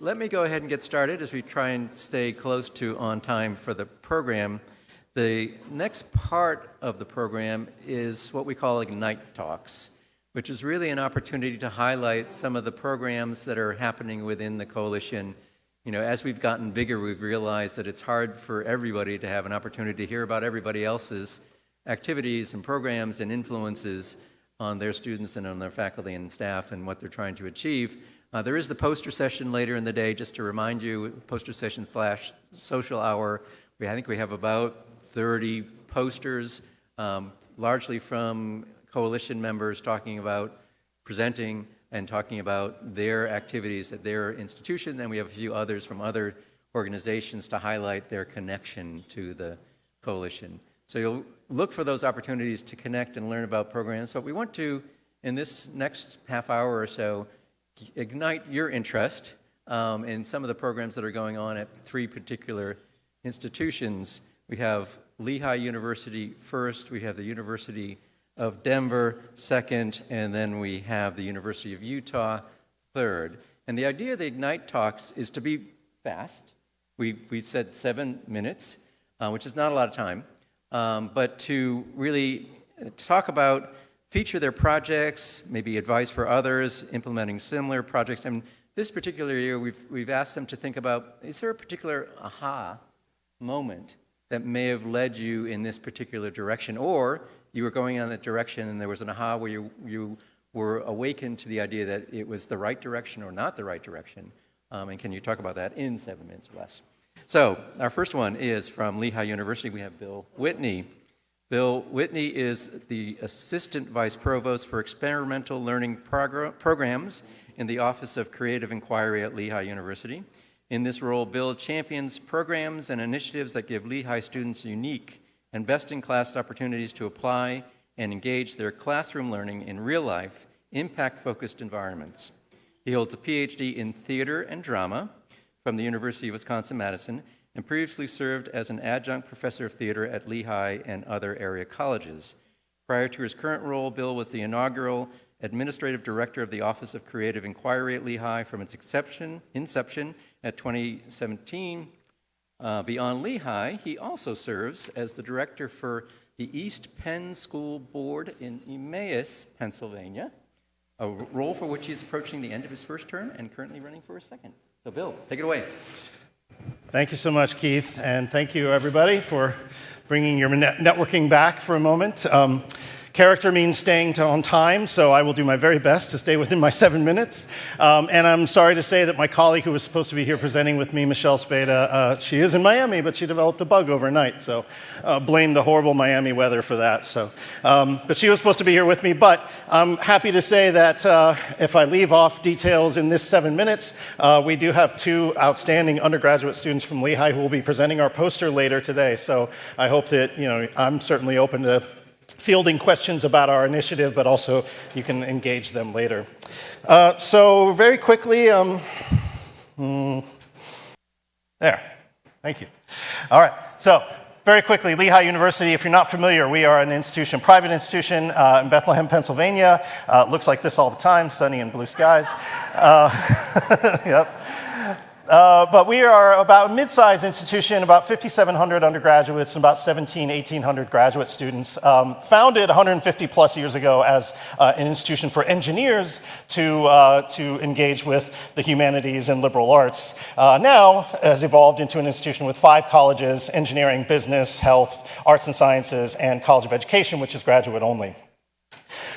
let me go ahead and get started as we try and stay close to on time for the program. The next part of the program is what we call Ignite Talks, which is really an opportunity to highlight some of the programs that are happening within the coalition. You know, as we've gotten bigger, we've realized that it's hard for everybody to have an opportunity to hear about everybody else's activities and programs and influences on their students and on their faculty and staff and what they're trying to achieve. There is the poster session later in the day, just to remind you, poster session / social hour. I think we have about 30 posters, largely from coalition members talking about presenting and talking about their activities at their institution. Then we have a few others from other organizations to highlight their connection to the coalition. So you'll look for those opportunities to connect and learn about programs. But we want to, in this next half hour or so, ignite your interest in some of the programs that are going on at 3 particular institutions. We have Lehigh University first, we have the University of Denver second, and then we have the University of Utah third. And the idea of the Ignite Talks is to be fast. We said 7 minutes, which is not a lot of time, but to really talk about, feature their projects, maybe advice for others, implementing similar projects. And this particular year, we've asked them to think about, is there a particular aha moment that may have led you in this particular direction, or you were going in that direction and there was an aha where you were awakened to the idea that it was the right direction or not the right direction. And can you talk about that in 7 minutes or less? So our first one is from Lehigh University. We have Bill Whitney. Bill Whitney is the Assistant Vice Provost for Experimental Learning Programs in the Office of Creative Inquiry at Lehigh University. In this role, Bill champions programs and initiatives that give Lehigh students unique and best-in-class opportunities to apply and engage their classroom learning in real-life, impact-focused environments. He holds a PhD in theater and drama from the University of Wisconsin-Madison and previously served as an adjunct professor of theater at Lehigh and other area colleges. Prior to his current role, Bill was the inaugural administrative director of the Office of Creative Inquiry at Lehigh from its inception at 2017. Beyond Lehigh, he also serves as the director for the East Penn School Board in Emmaus, Pennsylvania, a role for which he is approaching the end of his first term and currently running for a second. So Bill, take it away. Thank you so much, Keith, and thank you, everybody, for bringing your networking back for a moment. Character means staying on time, so I will do my very best to stay within my 7 minutes. And I'm sorry to say that my colleague who was supposed to be here presenting with me, Michelle Spada, she is in Miami, but she developed a bug overnight, so blame the horrible Miami weather for that. So, but she was supposed to be here with me, but I'm happy to say that if I leave off details in this 7 minutes, we do have 2 outstanding undergraduate students from Lehigh who will be presenting our poster later today. So I hope that, I'm certainly open to fielding questions about our initiative, but also you can engage them later. So very quickly, there, thank you. All right, so very quickly, Lehigh University, if you're not familiar, we are an institution, private institution in Bethlehem, Pennsylvania. Looks like this all the time, sunny and blue skies. Yep. But we are about a mid-sized institution, about 5,700 undergraduates and about 1,800 graduate students, founded 150 plus years ago as an institution for engineers to engage with the humanities and liberal arts. Now has evolved into an institution with 5 colleges: engineering, business, health, arts and sciences, and College of Education, which is graduate only.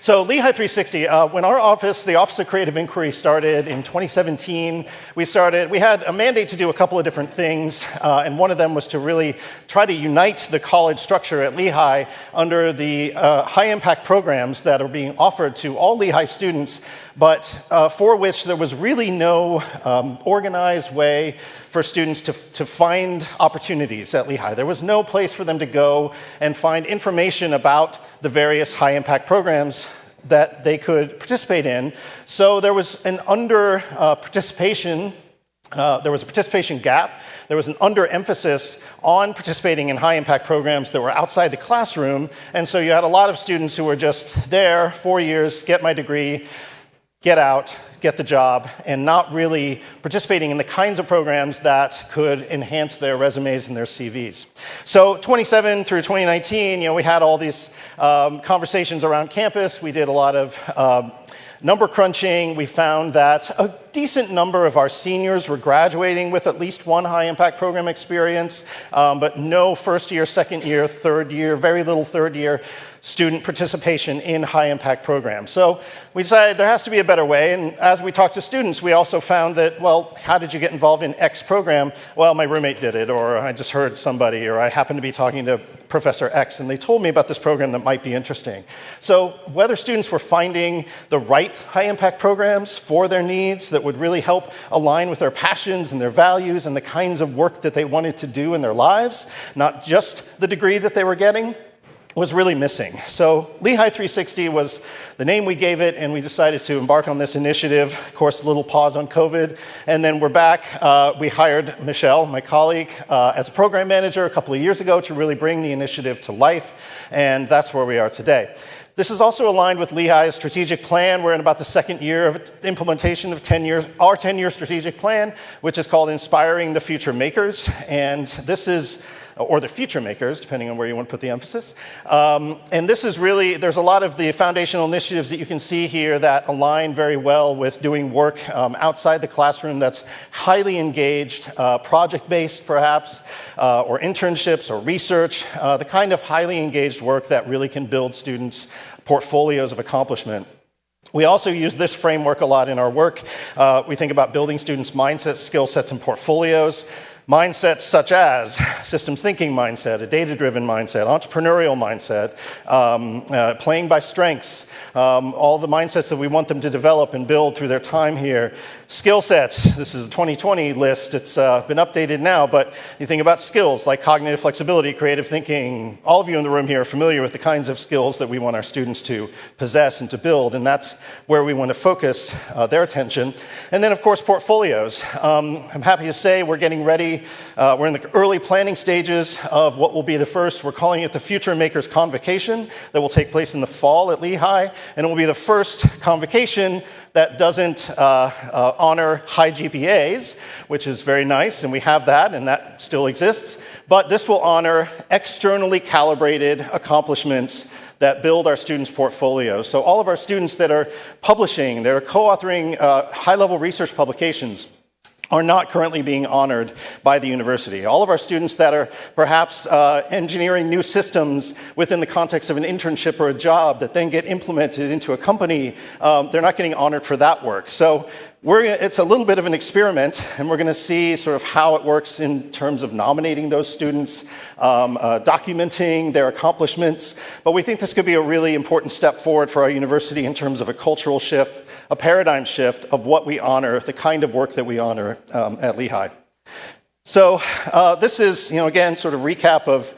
So Lehigh 360, when our office, the Office of Creative Inquiry, started in 2017, we had a mandate to do a couple of different things, and one of them was to really try to unite the college structure at Lehigh under the high-impact programs that are being offered to all Lehigh students, but for which there was really no organized way for students to find opportunities at Lehigh. There was no place for them to go and find information about the various high-impact programs that they could participate in. So there was an participation gap. There was an under-emphasis on participating in high-impact programs that were outside the classroom. And so you had a lot of students who were just there, 4 years, get my degree, get out, get the job and not really participating in the kinds of programs that could enhance their resumes and their CVs. So 27 through 2019, we had all these conversations around campus. We did a lot of number crunching. We found that a decent number of our seniors were graduating with at least one high-impact program experience, but no first year, second year, third year, very little third year student participation in high-impact programs. So we decided there has to be a better way, and as we talked to students, we also found that, well, how did you get involved in X program? Well, my roommate did it, or I just heard somebody, or I happened to be talking to Professor X, and they told me about this program that might be interesting. So whether students were finding the right high-impact programs for their needs that would really help align with their passions and their values and the kinds of work that they wanted to do in their lives, not just the degree that they were getting, was really missing. So Lehigh 360 was the name we gave it, and we decided to embark on this initiative. Of course, a little pause on COVID, and then we're back. We hired Michelle, my colleague, as a program manager a couple of years ago to really bring the initiative to life, and that's where we are today. This is also aligned with Lehigh's strategic plan. We're in about the second year of implementation of our 10-year strategic plan, which is called Inspiring the Future Makers, and this is or the future makers, depending on where you want to put the emphasis. And this is really, there's a lot of the foundational initiatives that you can see here that align very well with doing work outside the classroom that's highly engaged, project-based perhaps, or internships or research, the kind of highly engaged work that really can build students' portfolios of accomplishment. We also use this framework a lot in our work. We think about building students' mindsets, skill sets, and portfolios. Mindsets such as systems thinking mindset, a data-driven mindset, entrepreneurial mindset, playing by strengths, all the mindsets that we want them to develop and build through their time here. Skill sets, this is a 2020 list, it's been updated now, but you think about skills like cognitive flexibility, creative thinking. All of you in the room here are familiar with the kinds of skills that we want our students to possess and to build, and that's where we want to focus their attention. And then, of course, portfolios. I'm happy to say we're getting ready. We're in the early planning stages of what will be the first, we're calling it the Future Makers Convocation, that will take place in the fall at Lehigh, and it will be the first convocation that doesn't honor high GPAs, which is very nice, and we have that, and that still exists, but this will honor externally calibrated accomplishments that build our students' portfolios. So all of our students that are publishing, that are co-authoring high-level research publications, are not currently being honored by the university. All of our students that are perhaps engineering new systems within the context of an internship or a job that then get implemented into a company, they're not getting honored for that work. So it's a little bit of an experiment, and we're going to see sort of how it works in terms of nominating those students, documenting their accomplishments. But we think this could be a really important step forward for our university in terms of a cultural shift, a paradigm shift of what we honor, the kind of work that we honor at Lehigh. So this is, again, sort of recap of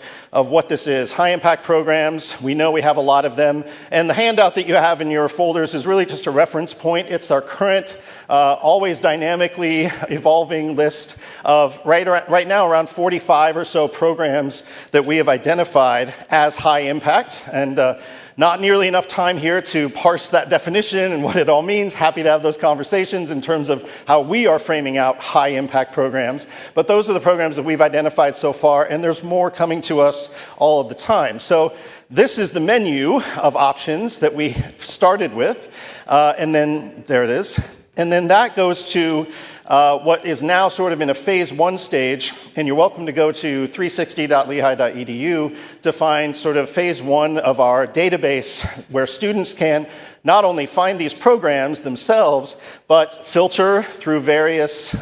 what this is. High-impact programs, we know we have a lot of them. And the handout that you have in your folders is really just a reference point. It's our current, always dynamically evolving list of, right now, around 45 or so programs that we have identified as high-impact. And not nearly enough time here to parse that definition and what it all means. Happy to have those conversations in terms of how we are framing out high-impact programs. But those are the programs that we've identified so far, and there's more coming to us all of the time. So this is the menu of options that we started with, and then there it is. And then that goes to what is now sort of in a phase one stage, and you're welcome to go to 360.lehigh.edu to find sort of phase one of our database where students can not only find these programs themselves, but filter through various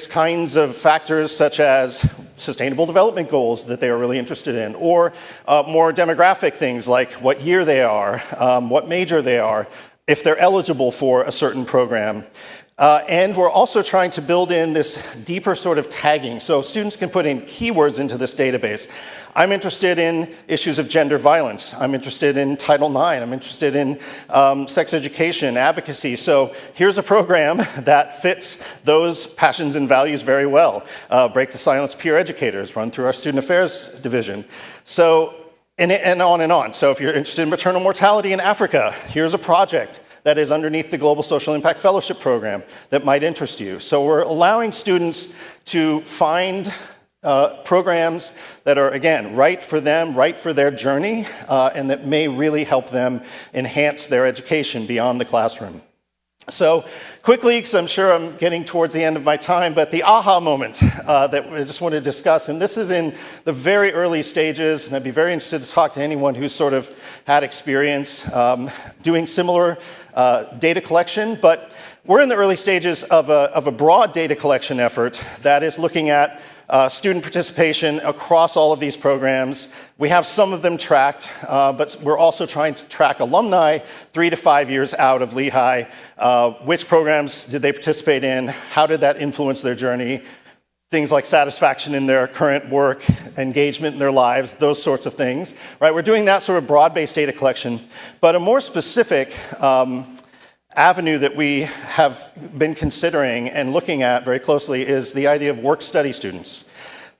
kinds of factors such as sustainable development goals that they are really interested in, or more demographic things like what year they are, what major they are, if they're eligible for a certain program. And we're also trying to build in this deeper sort of tagging, so students can put in keywords into this database. I'm interested in issues of gender violence. I'm interested in Title IX. I'm interested in sex education, advocacy. So here's a program that fits those passions and values very well. Break the Silence Peer Educators, run through our Student Affairs division. So, and on and on. So if you're interested in maternal mortality in Africa, here's a project that is underneath the Global Social Impact Fellowship Program that might interest you. So we're allowing students to find programs that are, again, right for them, right for their journey, and that may really help them enhance their education beyond the classroom. So quickly, because I'm sure I'm getting towards the end of my time, but the aha moment that I just want to discuss, and this is in the very early stages, and I'd be very interested to talk to anyone who's sort of had experience doing similar data collection, but we're in the early stages of a broad data collection effort that is looking at student participation across all of these programs. We have some of them tracked, but we're also trying to track alumni 3 to 5 years out of Lehigh. Which programs did they participate in? How did that influence their journey? Things like satisfaction in their current work, engagement in their lives, those sorts of things. Right? We're doing that sort of broad-based data collection, but a more specific avenue that we have been considering and looking at very closely is the idea of work-study students.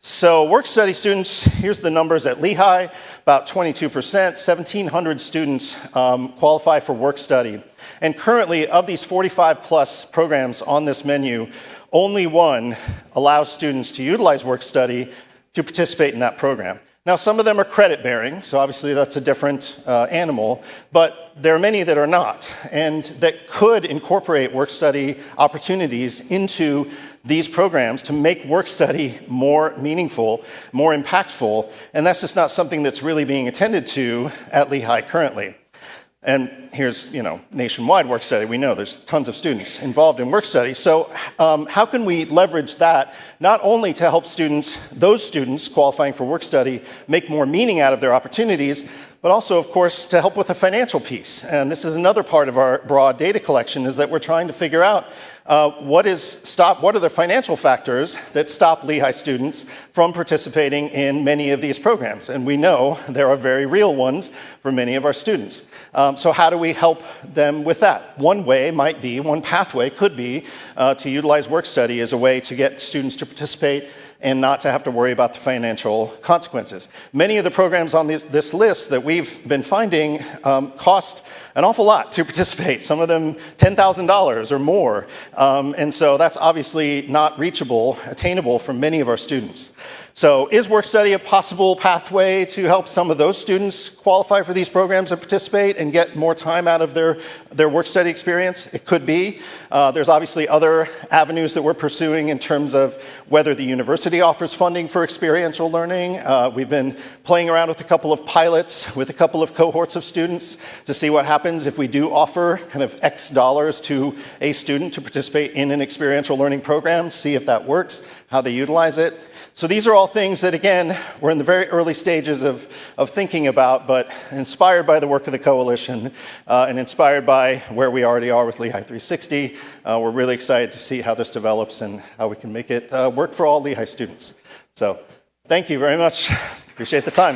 So work-study students, here's the numbers at Lehigh, about 22%, 1,700 students qualify for work-study. And currently, of these 45-plus programs on this menu, only one allows students to utilize work-study to participate in that program. Now, some of them are credit-bearing, so obviously that's a different animal, but there are many that are not, and that could incorporate work-study opportunities into these programs to make work-study more meaningful, more impactful, and that's just not something that's really being attended to at Lehigh currently. And here's, nationwide work study. We know there's tons of students involved in work study. So how can we leverage that not only to help those students qualifying for work study make more meaning out of their opportunities, but also, of course, to help with the financial piece. And this is another part of our broad data collection, is that we're trying to figure out what are the financial factors that stop Lehigh students from participating in many of these programs. And we know there are very real ones for many of our students. So how do we help them with that? One pathway could be to utilize work study as a way to get students to participate and not to have to worry about the financial consequences. Many of the programs on this list that we've been finding cost an awful lot to participate, some of them $10,000 or more. And so that's obviously not attainable for many of our students. So is work study a possible pathway to help some of those students qualify for these programs and participate and get more time out of their work study experience? It could be. There's obviously other avenues that we're pursuing in terms of whether the university offers funding for experiential learning. We've been playing around with a couple of pilots with a couple of cohorts of students to see what happens if we do offer kind of X dollars to a student to participate in an experiential learning program, see if that works, how they utilize it. So these are all things that, again, we're in the very early stages of thinking about, but inspired by the work of the Coalition and inspired by where we already are with Lehigh 360, we're really excited to see how this develops and how we can make it work for all Lehigh students. So thank you very much. Appreciate the time.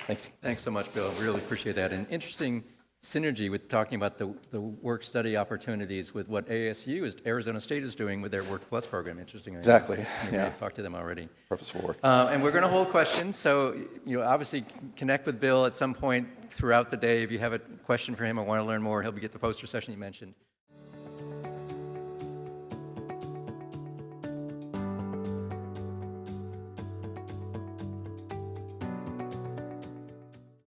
Thanks. Thanks so much, Bill. Really appreciate that. An interesting synergy with talking about the work-study opportunities with what Arizona State is doing with their Work Plus program, interestingly. Exactly. Yeah. I've talked to them already. Purposeful work. And we're going to hold questions, so obviously connect with Bill at some point throughout the day. If you have a question for him or want to learn more, he'll be at the poster session you mentioned.